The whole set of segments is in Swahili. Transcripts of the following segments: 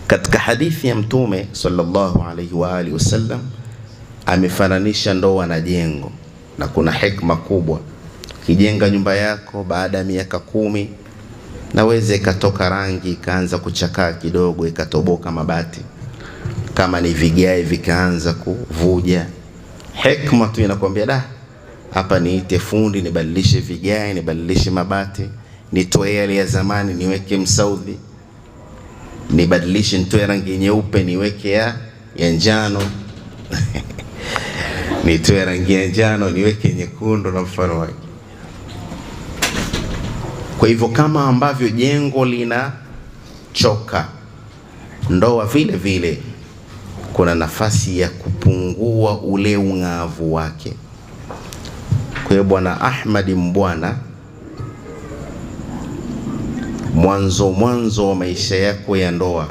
Katika hadithi ya Mtume sallallahu alaihi wa alihi wasallam amefananisha ndoa na jengo, na kuna hikma kubwa. Kijenga nyumba yako, baada ya miaka 10 naweza ikatoka rangi ikaanza kuchakaa kidogo, ikatoboka mabati, kama ni vigae vikaanza kuvuja. Hikma tu inakwambia hapa niite fundi nibadilishe vigae, nibadilishe mabati, nitoe yale ya zamani niweke msaudhi, nibadilishe, nitoe rangi nyeupe niweke ya njano nitoe rangi ya njano niweke nyekundu na mfano wake. Kwa hivyo kama ambavyo jengo lina choka, ndoa vile vile kuna nafasi ya kupungua ule ung'avu wake. Kwa hiyo Bwana Ahmad Mbwana, mwanzo wa maisha yako ya ndoa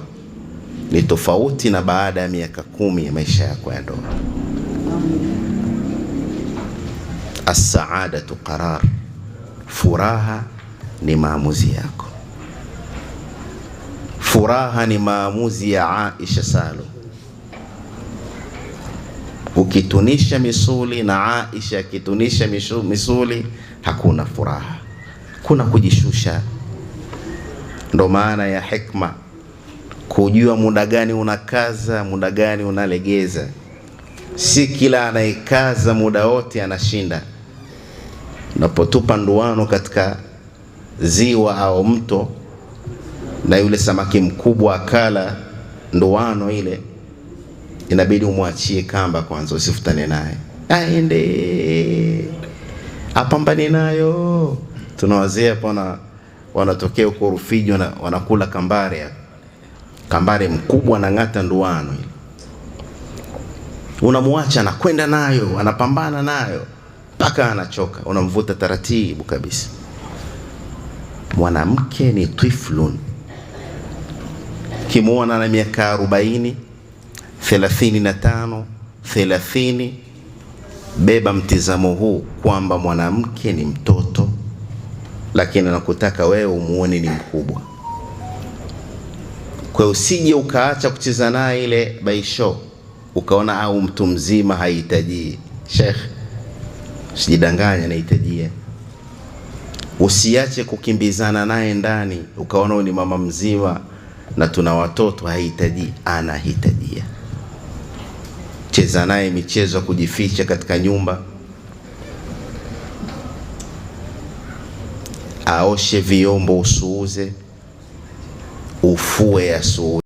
ni tofauti na baada ya miaka 10 ya maisha yako ya ndoa. As-saadatu qarar, furaha ni maamuzi yako. Furaha ni maamuzi ya Aisha Salo. Ukitunisha misuli na Aisha kitunisha misuli, hakuna furaha, kuna kujishusha. Ndo maana ya hikma, kujua muda gani unakaza, muda gani unalegeza. Si kila anayekaza muda wote anashinda. Unapotupa ndoano katika ziwa au mto, na yule samaki mkubwa akala ndoano ile, inabidi umwachie kamba kwanza, usifutane naye, aende apambane nayo. Tunawazea hapa wanatokea huko Rufiji, wanakula kambare mkubwa na ngata ndoano ile, unamwacha na kwenda nayo, anapambana nayo mpaka anachoka, unamvuta taratibu kabisa. Mwanamke ni tiflun, kimuona na miaka 40, 35, 30, beba mtizamo huu kwamba mwanamke ni mtoto, lakini anakutaka wewe umuone ni mkubwa. Kwa hiyo usije ukaacha kucheza naye ile baisho ukaona au mtu mzima haihitaji. Sheikh, usijidanganye, anahitajia. Usiache kukimbizana naye ndani ukaona ni mama mzima na tuna watoto, haihitaji, anahitajia. Cheza naye michezo kujificha katika nyumba, aoshe vyombo usuuze, ufue asuuze.